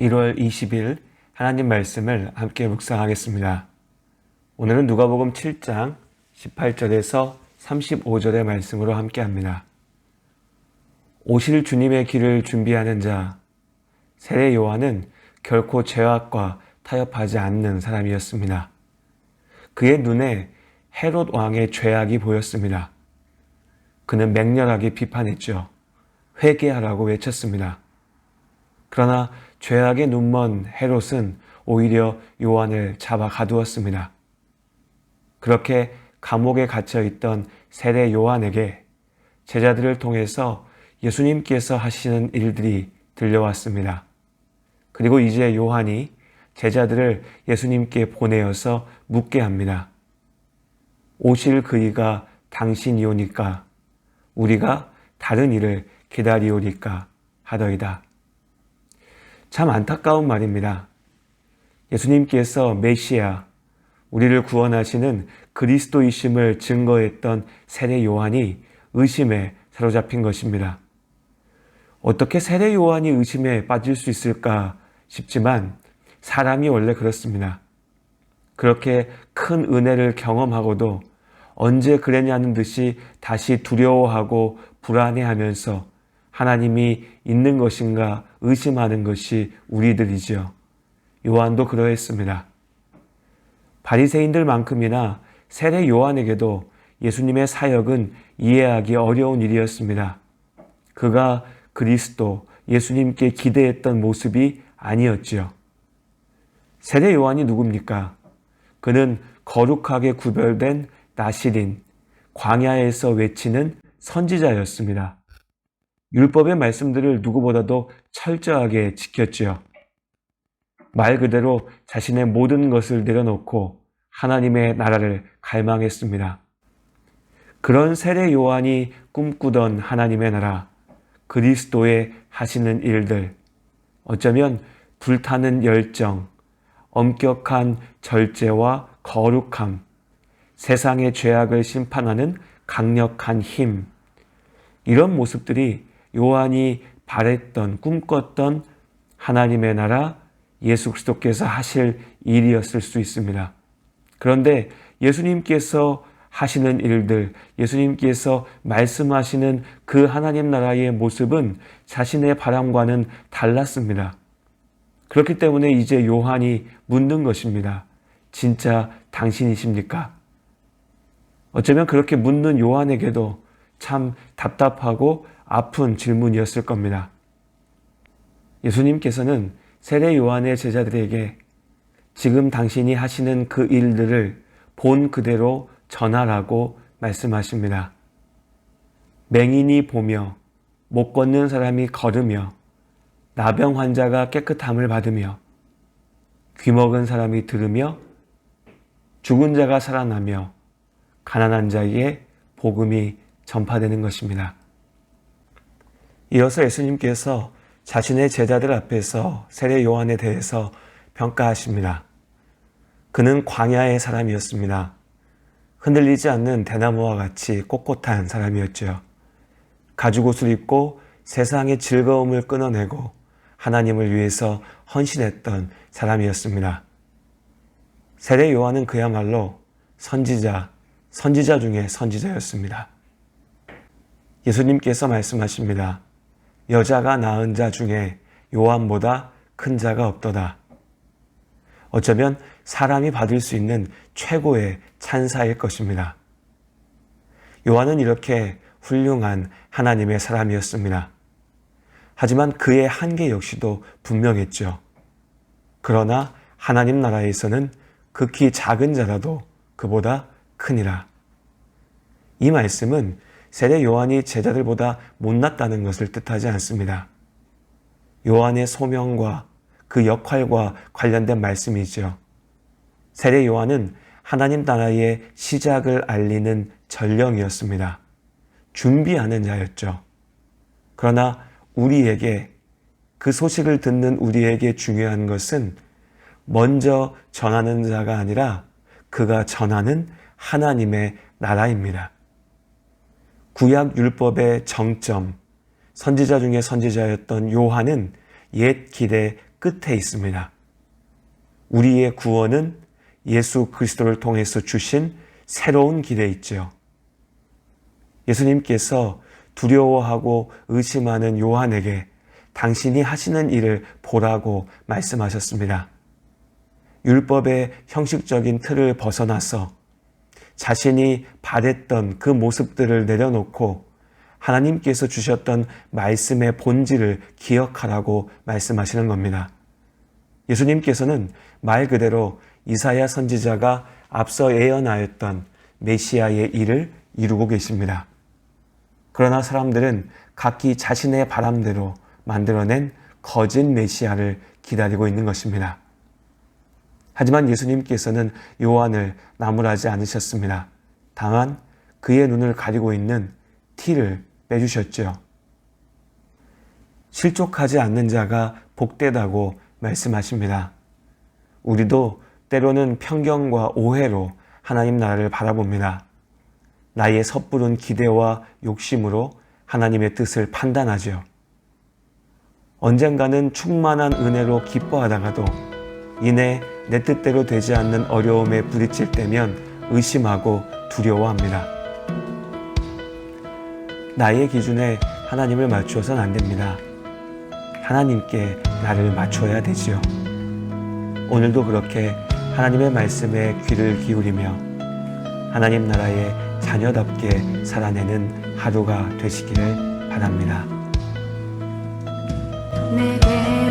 1월 20일 하나님 말씀을 함께 묵상하겠습니다. 오늘은 누가복음 7장 18절에서 35절의 말씀으로 함께합니다. 오실 주님의 길을 준비하는 자, 세례 요한은 결코 죄악과 타협하지 않는 사람이었습니다. 그의 눈에 헤롯 왕의 죄악이 보였습니다. 그는 맹렬하게 비판했죠. 회개하라고 외쳤습니다. 그러나 죄악의 눈먼 헤롯은 오히려 요한을 잡아 가두었습니다. 그렇게 감옥에 갇혀 있던 세례 요한에게 제자들을 통해서 예수님께서 하시는 일들이 들려왔습니다. 그리고 이제 요한이 제자들을 예수님께 보내어서 묻게 합니다. 오실 그이가 당신이오니까 우리가 다른 일을 기다리오리까 하더이다. 참 안타까운 말입니다. 예수님께서 메시아, 우리를 구원하시는 그리스도이심을 증거했던 세례 요한이 의심에 사로잡힌 것입니다. 어떻게 세례 요한이 의심에 빠질 수 있을까 싶지만 사람이 원래 그렇습니다. 그렇게 큰 은혜를 경험하고도 언제 그랬냐는 듯이 다시 두려워하고 불안해하면서 하나님이 있는 것인가 의심하는 것이 우리들이죠. 요한도 그러했습니다. 바리새인들만큼이나 세례 요한에게도 예수님의 사역은 이해하기 어려운 일이었습니다. 그가 그리스도 예수님께 기대했던 모습이 아니었지요. 세례 요한이 누굽니까? 그는 거룩하게 구별된 나시린, 광야에서 외치는 선지자였습니다. 율법의 말씀들을 누구보다도 철저하게 지켰지요. 말 그대로 자신의 모든 것을 내려놓고 하나님의 나라를 갈망했습니다. 그런 세례 요한이 꿈꾸던 하나님의 나라, 그리스도의 하시는 일들, 어쩌면 불타는 열정, 엄격한 절제와 거룩함, 세상의 죄악을 심판하는 강력한 힘, 이런 모습들이 요한이 바랬던, 꿈꿨던 하나님의 나라, 예수 그리스도께서 하실 일이었을 수 있습니다. 그런데 예수님께서 하시는 일들, 예수님께서 말씀하시는 그 하나님 나라의 모습은 자신의 바람과는 달랐습니다. 그렇기 때문에 이제 요한이 묻는 것입니다. 진짜 당신이십니까? 어쩌면 그렇게 묻는 요한에게도 참 답답하고 아픈 질문이었을 겁니다. 예수님께서는 세례 요한의 제자들에게 지금 당신이 하시는 그 일들을 본 그대로 전하라고 말씀하십니다. 맹인이 보며 못 걷는 사람이 걸으며 나병 환자가 깨끗함을 받으며 귀먹은 사람이 들으며 죽은 자가 살아나며 가난한 자에게 복음이 전파되는 것입니다. 이어서 예수님께서 자신의 제자들 앞에서 세례 요한에 대해서 평가하십니다. 그는 광야의 사람이었습니다. 흔들리지 않는 대나무와 같이 꼿꼿한 사람이었죠. 가죽옷을 입고 세상의 즐거움을 끊어내고 하나님을 위해서 헌신했던 사람이었습니다. 세례 요한은 그야말로 선지자 중에 선지자였습니다. 예수님께서 말씀하십니다. 여자가 낳은 자 중에 요한보다 큰 자가 없도다. 어쩌면 사람이 받을 수 있는 최고의 찬사일 것입니다. 요한은 이렇게 훌륭한 하나님의 사람이었습니다. 하지만 그의 한계 역시도 분명했죠. 그러나 하나님 나라에서는 극히 작은 자라도 그보다 크니라. 이 말씀은 세례 요한이 제자들보다 못났다는 것을 뜻하지 않습니다. 요한의 소명과 그 역할과 관련된 말씀이죠. 세례 요한은 하나님 나라의 시작을 알리는 전령이었습니다. 준비하는 자였죠. 그러나 우리에게, 그 소식을 듣는 우리에게 중요한 것은 먼저 전하는 자가 아니라 그가 전하는 하나님의 나라입니다. 구약 율법의 정점, 선지자 중에 선지자였던 요한은 옛 길의 끝에 있습니다. 우리의 구원은 예수 그리스도를 통해서 주신 새로운 길에 있지요. 예수님께서 두려워하고 의심하는 요한에게 당신이 하시는 일을 보라고 말씀하셨습니다. 율법의 형식적인 틀을 벗어나서 자신이 바랬던 그 모습들을 내려놓고 하나님께서 주셨던 말씀의 본질을 기억하라고 말씀하시는 겁니다. 예수님께서는 말 그대로 이사야 선지자가 앞서 예언하였던 메시아의 일을 이루고 계십니다. 그러나 사람들은 각기 자신의 바람대로 만들어낸 거짓 메시아를 기다리고 있는 것입니다. 하지만 예수님께서는 요한을 나무라지 않으셨습니다. 다만 그의 눈을 가리고 있는 티를 빼주셨죠. 실족하지 않는 자가 복되다고 말씀하십니다. 우리도 때로는 편견과 오해로 하나님 나라를 바라봅니다. 나의 섣부른 기대와 욕심으로 하나님의 뜻을 판단하죠. 언젠가는 충만한 은혜로 기뻐하다가도 이내 내 뜻대로 되지 않는 어려움에 부딪힐 때면 의심하고 두려워합니다. 나의 기준에 하나님을 맞추어서는 안 됩니다. 하나님께 나를 맞춰야 되지요. 오늘도 그렇게 하나님의 말씀에 귀를 기울이며 하나님 나라의 자녀답게 살아내는 하루가 되시기를 바랍니다. 내게